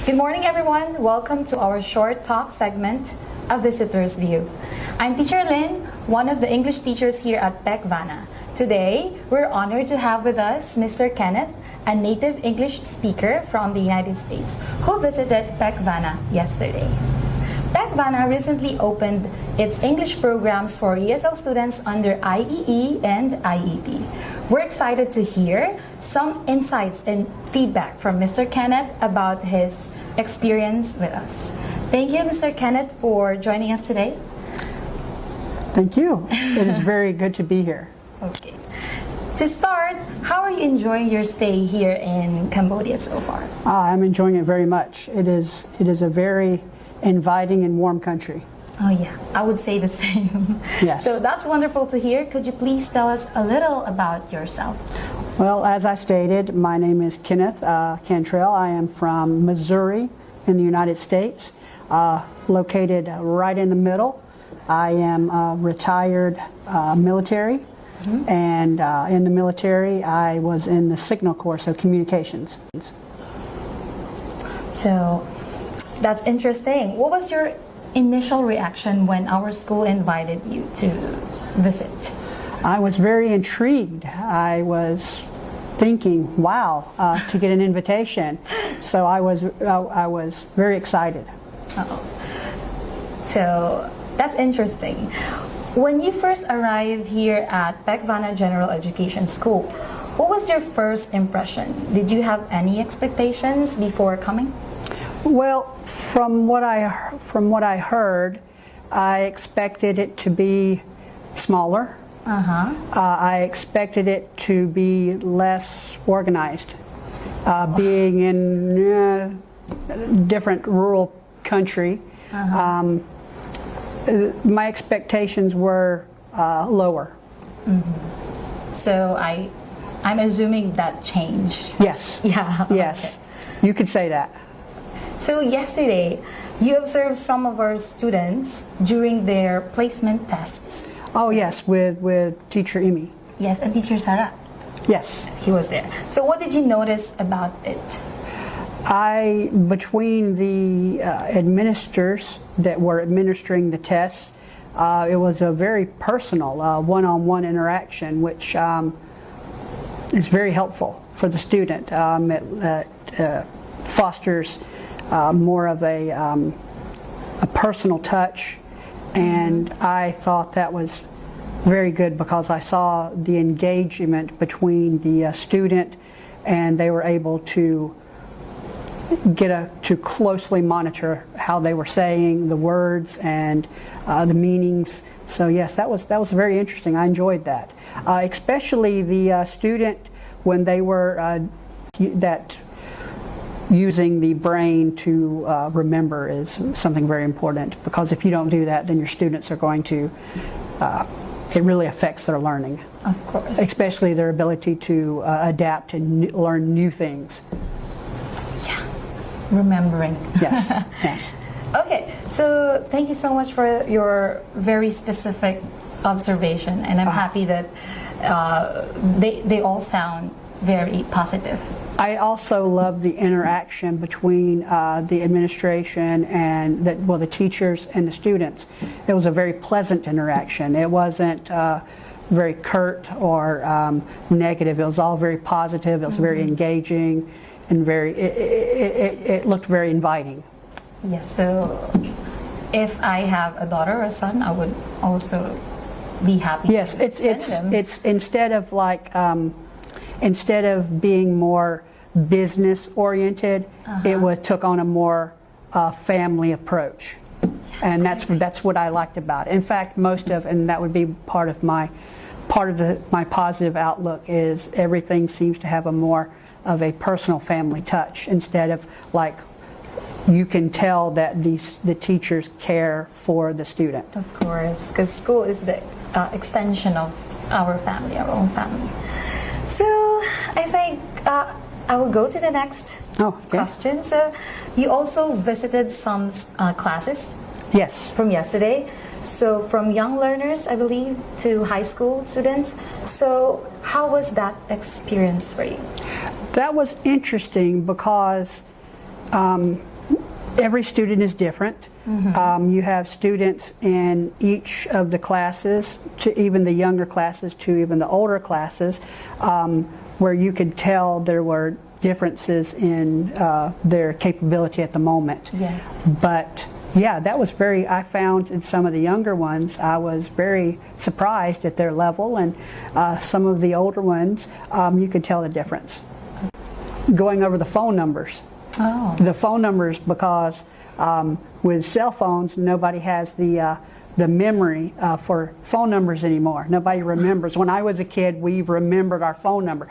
Good morning, everyone. Welcome to our short talk segment, A Visitor's View. I'm Teacher Lynn, one of the English teachers here at Beck Vana. Today, we're honored to have with us Mr. Kenneth, a native English speaker from the United States, who visited Beck Vana yesterday. Beck Vana recently opened its English programs for ESL students under IEE and IEP. We're excited to hear some insights and feedback from Mr. Kenneth about his experience with us. Thank you, Mr. Kenneth, for joining us today. Thank you. It is very good to be here. Okay. To start, how are you enjoying your stay here in Cambodia so far? I'm enjoying it very much. It is a very inviting and warm country. Oh yeah, I would say the same. Yes. So that's wonderful to hear. Could you please tell us a little about yourself? Well, as I stated, my name is Kenneth Cantrell. I am from Missouri in the United States, located right in the middle. I am retired military, and in the military I was in the Signal Corps, so communications. So that's interesting. What was your initial reaction when our school invited you to visit? I was very intrigued. I was thinking, wow, to get an invitation. So I was very excited. So that's interesting. When you first arrived here at Beck Vana General Education School, what was your first impression? Did you have any expectations before coming? Well, from what I heard, I expected it to be smaller. I expected it to be less organized. Being in a different rural country, my expectations were lower. So I'm assuming that changed. Yes. Yeah. Yes. Okay. You could say that. So yesterday, you observed some of our students during their placement tests. Oh yes, with Teacher Imi. Yes, and Teacher Sarah. Yes. He was there. So what did you notice about it? Between the administrators that were administering the tests, it was a very personal one-on-one interaction, which is very helpful for the student. It fosters more of a personal touch, and I thought that was very good because I saw the engagement between the student, and they were able to to closely monitor how they were saying the words and the meanings. So yes, that was very interesting. I enjoyed that, especially the student when they were using the brain to remember is something very important, because if you don't do that, then your students are going to, it really affects their learning. Of course. Especially their ability to adapt and learn new things. Yeah, remembering. Yes, yes. Okay, so thank you so much for your very specific observation, and I'm happy that they all sound very positive. I also love the interaction between the administration and the teachers and the students. It was a very pleasant interaction. It wasn't very curt or negative. It was all very positive. It was very engaging, and it looked very inviting. Yeah, so if I have a daughter or a son, I would also be happy. Yes, to send them. it's instead of like instead of being more business oriented, it took on a more family approach, and that's what I liked about it. In fact, and that would be part of my positive outlook is everything seems to have a more of a personal family touch, instead of like you can tell that the teachers care for the student. Of course, because school is the extension of our family, our own family. So I think I will go to the next question. So you also visited some classes. Yes. From yesterday. So from young learners, I believe, to high school students. So how was that experience for you? That was interesting because Every student is different. You have students in each of the classes, to even the younger classes, to even the older classes, where you could tell there were differences in their capability at the moment. Yes. But yeah, that was I found in some of the younger ones, I was very surprised at their level, and some of the older ones, you could tell the difference. Going over the phone numbers. Oh. The phone numbers, because with cell phones, nobody has the memory for phone numbers anymore. Nobody remembers. When I was a kid, we remembered our phone number.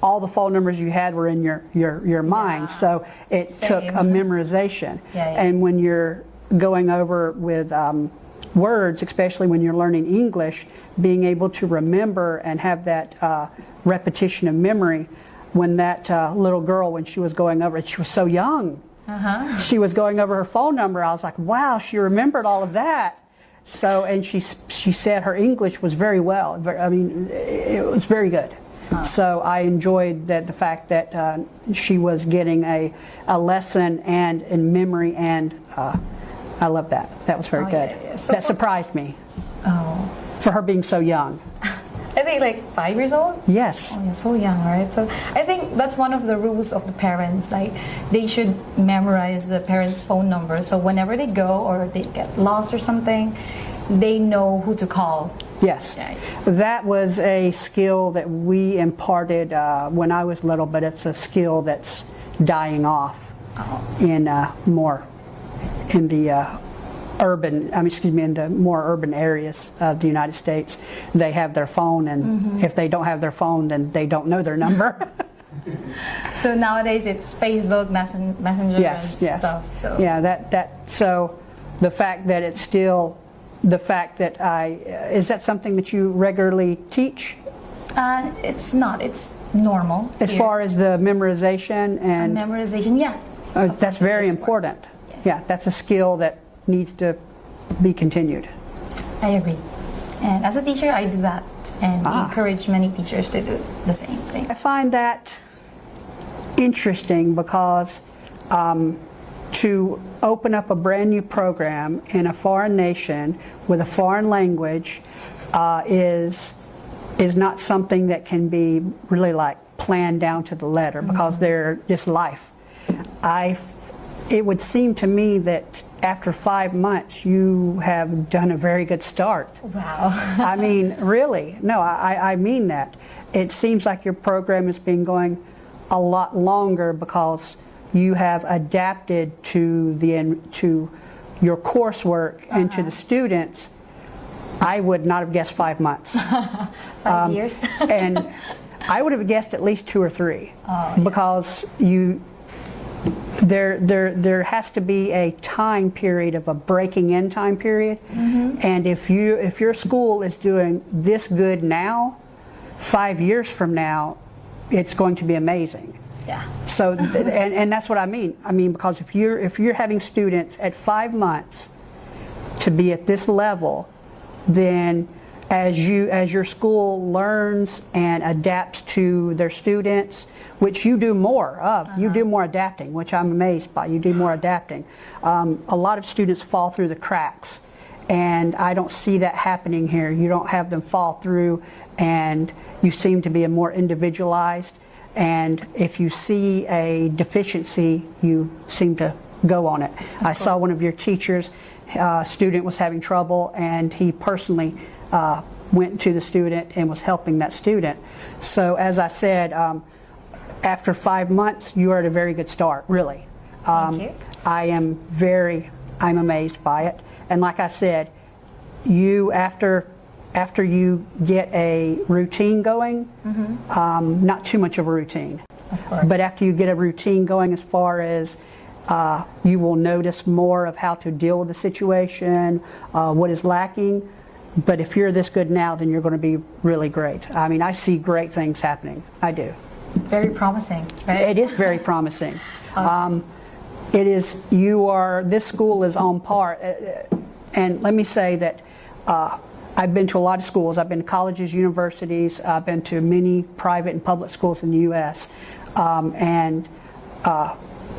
All the phone numbers you had were in your mind, so it took a memorization. And when you're going over with words, especially when you're learning English, being able to remember and have that repetition of memory. When that little girl, when she was going over it, she was so young. She was going over her phone number. I was like, wow, she remembered all of that. So, and she said her English was very well. I mean, it was very good. So I enjoyed the fact that she was getting a lesson and in memory, and I love that. That was very good. Yeah. So that surprised me. Oh. For her being so young. I think like 5 years old? Yes. Oh, yeah, so young, right? So I think that's one of the rules of the parents. Like, they should memorize the parents' phone number, so whenever they go or they get lost or something, they know who to call. Yes. Yeah. That was a skill that we imparted when I was little, but it's a skill that's dying off in in the in the more urban areas of the United States. They have their phone, and if they don't have their phone, then they don't know their number. So nowadays it's Facebook, Messenger, yes, and stuff. So yeah, so the fact that it's still the fact that is that something that you regularly teach? It's not. It's normal. As far as the memorization and memorization, yeah. That's very important. Yes. Yeah, that's a skill that needs to be continued. I agree. And as a teacher, I do that, and encourage many teachers to do the same thing. I find that interesting because to open up a brand new program in a foreign nation with a foreign language is not something that can be really like planned down to the letter, because they're just life. It would seem to me that after 5 months, you have done a very good start. Wow. I mean, really. No, I mean that. It seems like your program has been going a lot longer because you have adapted to your coursework and to the students. I would not have guessed 5 months. 5 years? And I would have guessed at least 2 or 3, because there has to be a time period of a breaking in time period, and if your school is doing this good now, 5 years from now, it's going to be amazing. Yeah. So and that's what I mean. I mean, because if you're having students at 5 months to be at this level, then as your school learns and adapts to their students, which you do more of. You do more adapting, which I'm amazed by. You do more adapting. A lot of students fall through the cracks, and I don't see that happening here. You don't have them fall through, and you seem to be more individualized, and if you see a deficiency, you seem to go on it. I saw one of your teachers, student was having trouble, and he personally went to the student and was helping that student. So as I said, after 5 months, you are at a very good start, really. Thank you. I'm amazed by it. And like I said, after you get a routine going, not too much of a routine, of course, but after you get a routine going, as far as you will notice more of how to deal with the situation, what is lacking. But if you're this good now, then you're going to be really great. I mean, I see great things happening. I do. Very promising, right? It is very promising. It is. This school is on par. And let me say that I've been to a lot of schools. I've been to colleges, universities. I've been to many private and public schools in the U.S. And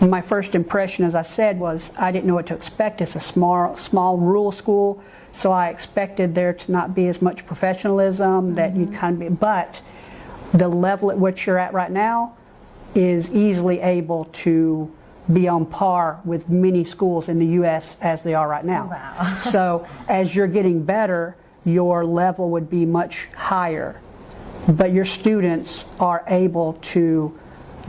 my first impression, as I said, was I didn't know what to expect. It's a small rural school, so I expected there to not be as much professionalism, that you'd kind of be, but the level at which you're at right now is easily able to be on par with many schools in the U.S. as they are right now. Wow. So as you're getting better, your level would be much higher, but your students are able to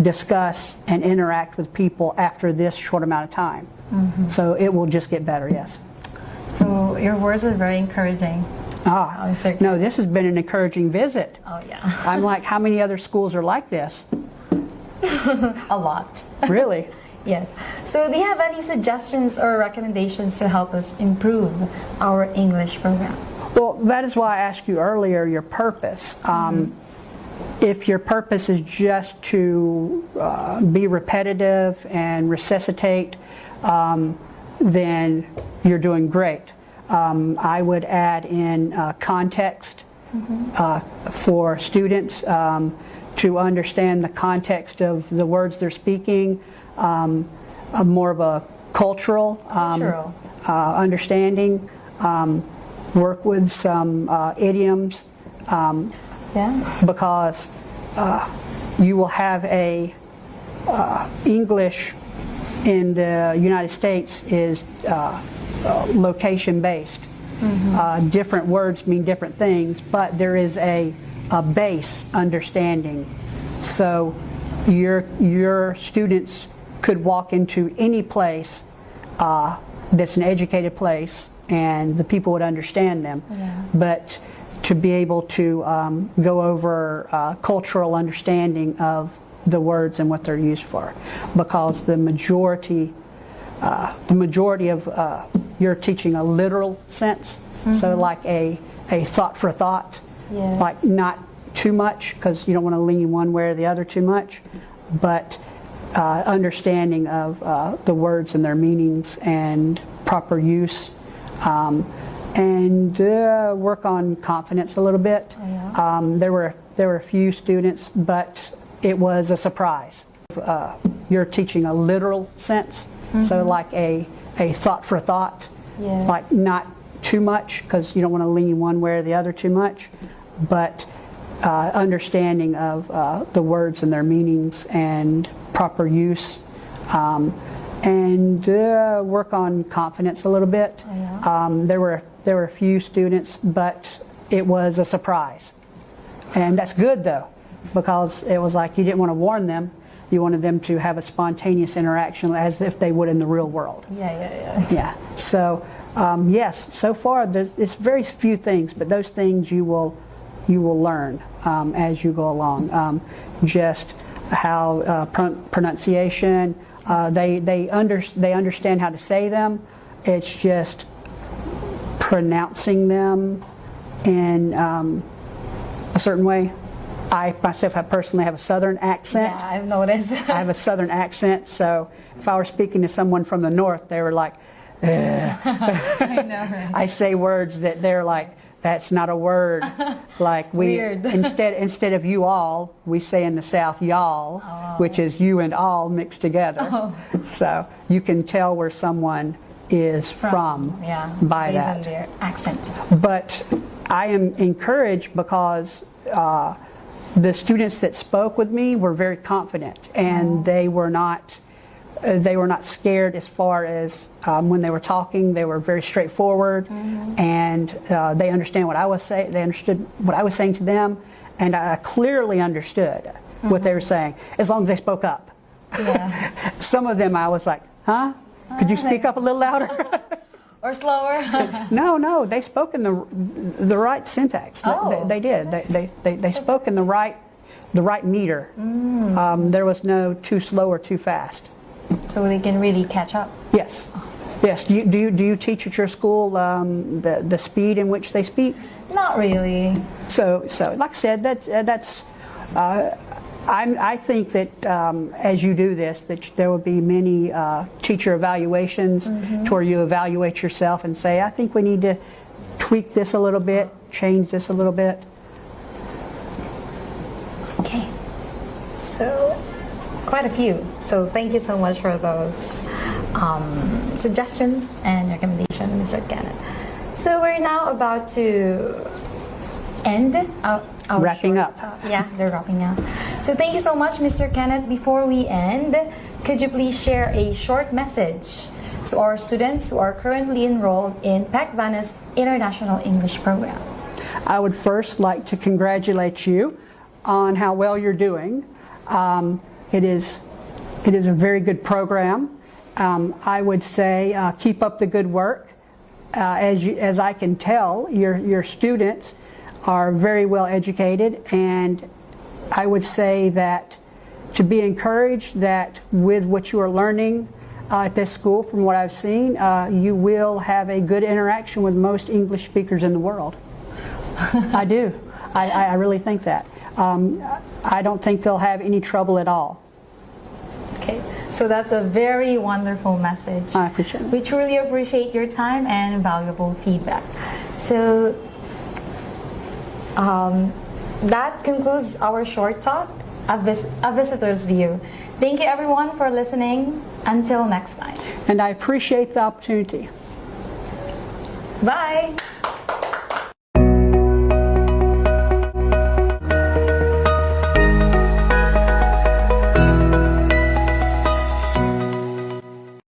discuss and interact with people after this short amount of time. So it will just get better, yes. So your words are very encouraging. No, this has been an encouraging visit. Oh yeah. I'm like, how many other schools are like this? A lot. Really? Yes. So do you have any suggestions or recommendations to help us improve our English program? Well, that is why I asked you earlier your purpose. If your purpose is just to be repetitive and resuscitate, then you're doing great. I would add in context for students to understand the context of the words they're speaking, more of a cultural understanding, work with some idioms, because you will have a English in the United States is location based. Different words mean different things, but there is a base understanding. So your students could walk into any place that's an educated place and the people would understand them. But to be able to go over cultural understanding of the words and what they're used for, because the majority of you're teaching a literal sense, so like a thought for thought, like not too much, because you don't want to lean one way or the other too much, but understanding of the words and their meanings and proper use, and work on confidence a little bit. There were a few students, but it was a surprise. You're teaching a literal sense, so like a thought for thought, like not too much, because you don't want to lean one way or the other too much, but understanding of the words and their meanings and proper use, and work on confidence a little bit. There were a few students, but it was a surprise, and that's good though, because it was like you didn't want to warn them. You wanted them to have a spontaneous interaction as if they would in the real world. Yeah. So yes, so far it's very few things, but those things you will learn as you go along. Just how pronunciation, they understand how to say them. It's just pronouncing them in a certain way. I myself, I personally have a Southern accent. Yeah, I've noticed. I have a Southern accent, so if I were speaking to someone from the North, they were like, I know, right? I say words that they're like, that's not a word. Like we instead of you all, we say in the South y'all, which is you and all mixed together. So you can tell where someone is from by based that. on their accent. But I am encouraged because the students that spoke with me were very confident, and they were not scared as far as when they were talking. They were very straightforward, and they understand what I was saying. They understood what I was saying to them, and I clearly understood what they were saying as long as they spoke up. Some of them I was like, huh? Could you speak up a little louder? Or slower? No, they spoke in the right syntax. They did. They spoke in the right meter. There was no too slow or too fast. So they can really catch up. Yes. Yes. Do you teach at your school the speed in which they speak? Not really. So like I said, that's. I think that as you do this, that there will be many teacher evaluations to where you evaluate yourself and say, I think we need to tweak this a little bit, change this a little bit. Okay. So quite a few. So thank you so much for those suggestions and recommendations, Mr. Kenneth. So we're now about to end our Wrapping short up. talk. Yeah, they're wrapping up. So thank you so much, Mr. Kenneth. Before we end, could you please share a short message to our students who are currently enrolled in PEC-VANA's International English Program? I would first like to congratulate you on how well you're doing. It is a very good program. I would say keep up the good work. As I can tell, your students are very well educated, and I would say that to be encouraged that with what you are learning at this school, from what I've seen, you will have a good interaction with most English speakers in the world. I do. I really think that. I don't think they'll have any trouble at all. Okay, so that's a very wonderful message. I appreciate it. We truly appreciate your time and valuable feedback. So that concludes our short talk, A Visitor's View. Thank you everyone for listening. Until next time. And I appreciate the opportunity. Bye.